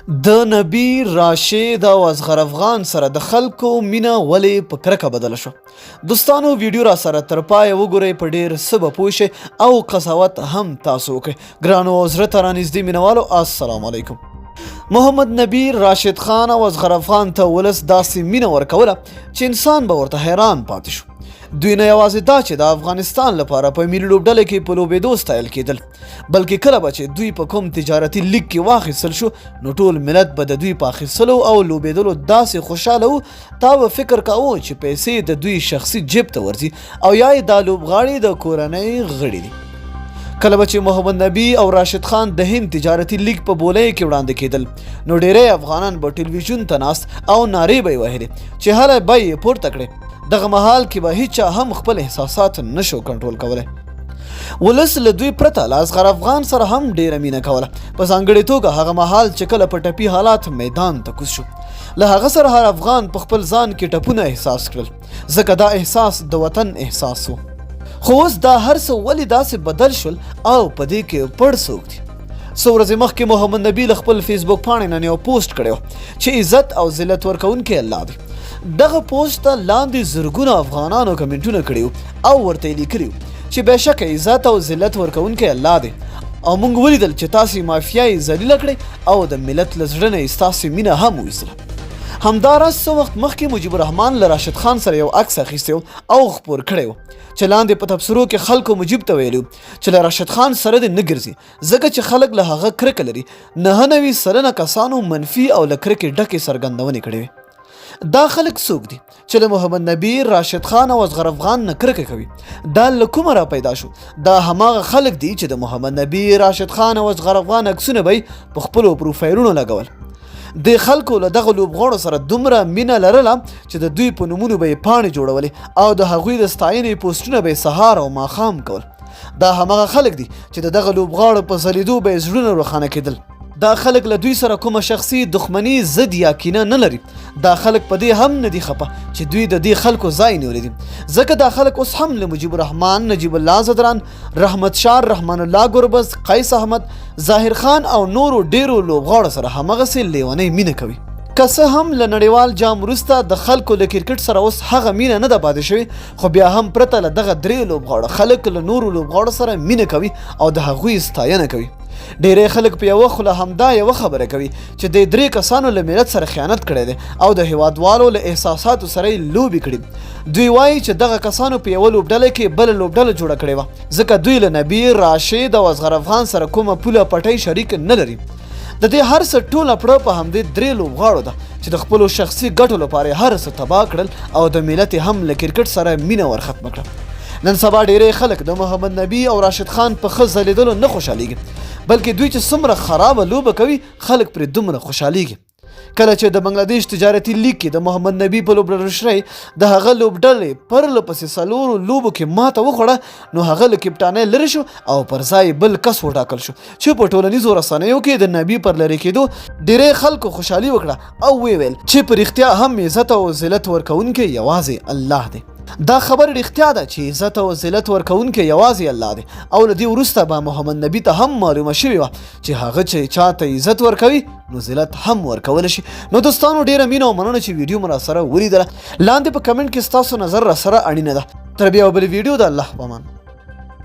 د نبی راشد او اصغر افغان سره د خلکو مینه ولې په کرکه بدله شو؟ دوستانو ویډیو را سره تر پای وګورئ، په ډیر څه به پوه شئ او قضاوت هم تاسو وکړئ. ګرانو او زړه ته رانږدې مینوالو، السلام علیکم. محمد نبی راشد خان او اصغر افغان ته ولس داسې مینه ورکوله چې انسان به ورته حیران پاتې شو. دوی نه یوازې دا چې د افغانستان لپاره په ملي لوبډله کې په لوبېدو ستایل کېدل، بلکې کله به چې دوی په کوم تجارتي لیګ کې واخیستل شو نو ټول ملت به د دوی په اخیستلو او لوبېدلو داسې خوشحاله و تا به فکر کاوه چې پیسې د دوی شخصي جیب ته ورځي او یا یې دا لوبغاړي د کورنۍ غړي دي. کله به چې محمد نبی او راشد خان د هند تجارتي لیګ په بولۍ کې وړاندې کېدل نو ډیری افغانان به ټلویزیون ته ناست او نارې به یې وهلې چې هله به یې پورته کړې. دغه مهال کې به هیچا هم خپل احساسات نشو کنټرول کولی. ولس له دوی پرته له اصغر افغان سره هم ډیره مینه کوله، په ځانګړې توګه هغه مهال چې کله په ټپي حالات میدان ته کوز شو. له هغه سره هر افغان په خپل ځان کې ټپونه احساس کړل، ځکه دا احساس د وطن احساس و. خو اوس دا هر څه ولې داسې بدل شول او په دې کې پړ څوک دي؟ څو ورځې مخکې محمد نبی له خپل فیسبوک پاڼې نن یو پوسټ کړی و چې عزت او ذلت ورکوونکی الله دی. دغه پوسټ ته لاندې زرګونه افغانانو کمنټونه کړي وو او ورته یې لیکلي وو چې بېشکه عزت او ذلت ورکوونکی الله دی او موږ ولیدل چې تاسې مافیا یې ذلیله کړئ او د ملت له زړه نه یې ستاسې مینه هم وایستله. همداراز څه وخت مخکې مجیب الرحمن له راشد خان سره یو عکس اخیستی و او خپور کړی و چې لاندې په تبصرو کې خلکو مجیب ته ویلي چې له راشد خان سره دې نه ګرځي ځکه چې خلک له هغه کرکه لري. 99% کسانو منفي او له کرکې ډکې څرګندونې کړې وې. دا خلک څوک دي چې له محمد نبی، راشد خان او اصغر افغان نه کرکه کوي؟ دا له کومه را پیدا شو؟ دا هماغه خلک دي چې د محمد نبی، راشد خان او اصغر افغان عکسونه به په خپلو پروفایلونو لګول. د خلکو له دغه لوبغاړو سره دومره مینه لرله چې د دوی په نومونو به یې پاڼې جوړولې او د هغوی د ستاینې پوسټونه به یې سهار او ماښام کول. دا هماغه خلک دي چې د دغه لوبغاړو په ځلیدو به یې زړونه روښانه کېدل. دا خلک له دوی سره کومه شخصي دښمني، ضد یا کینه نه لري. دا خلک په دې هم نه دي خفه چې دوی د دې خلکو ځای نیولی دي، ځکه دا خلک اوس هم له مجیب الرحمن، نجیب الله زدران، رحمت شاه، رحمان الله ګربز، قیس احمد، ظاهر خان او نورو ډیرو لوبغاړو سره همغسې لیونۍ مینه کوي. که څه هم له نړیوال جام وروسته د خلکو له کرکټ سره اوس هغه مینه نه ده پاتې شوې، خو بیا هم پرته له دغه درې لوبغاړو خلک له نورو لوبغاړو سره مینه کوي او د هغوی ستاینه کوي. ډیری خلک په یوه خوله همدا یوه خبره کوي چې د درې کسانو له ملت سره خیانت کړی دی او د هیوادوالو له احساساتو سره یې لوبې کړي. دوی وایي چې دغه کسانو په یوه لوبډله کې بله لوبډله جوړه کړې وه ځکه دوی له نبی، راشد او اصغر افغان سره کومه پوله پټۍ شریک نه لري. د دې هر څه ټوله پړه په همدې درې لوبغاړو ده چې د خپلو شخصي ګټو لپاره یې هر څه تباه کړل او د ملت هم له کرکټ سره مینه ورختمه کړه. نن سبا ډیری خلک د محمد نبی او راشد خان په ښه ځلیدلو نه خوشحالیږي، بلکې دوی چې څومره خرابه لوبه کوي خلک پرې دومره خوشحالیږي. کله چې د بنګلادیش تجارتي لیګ کې د محمد نبی په لوبډلې د هغه لوبډلې پرله پسې څلورو لوبو کې ماته وخوړه نو هغه له کپټانۍ لرې شو او پر ځای بل کس وټاکل شو چې په ټولنیزو رسنیو کې د نبی پر لرې کېدو ډیری خلکو خوشحالي وکړه او ویې ویل چې په رښتیا هم عزت او ذلت ورکوونکی یوازې الله دی. دا خبر رښتیا ده چې عزت او ذلت ورکوونکی یوازې الله دی او له دې وروسته به محمد نبی ته هم معلومه شوې وه چې هغه چې چاته عزت ورکوي نو ذلت هم ورکولی شي. نو دوستانو ډیره مینه او مننه چې ویډیو مو راسره ولیدله. لاندې په کمنټ کې ستاسو نظر راسره اړینه ده. تر بیا بلې ویډیو د الله په امان.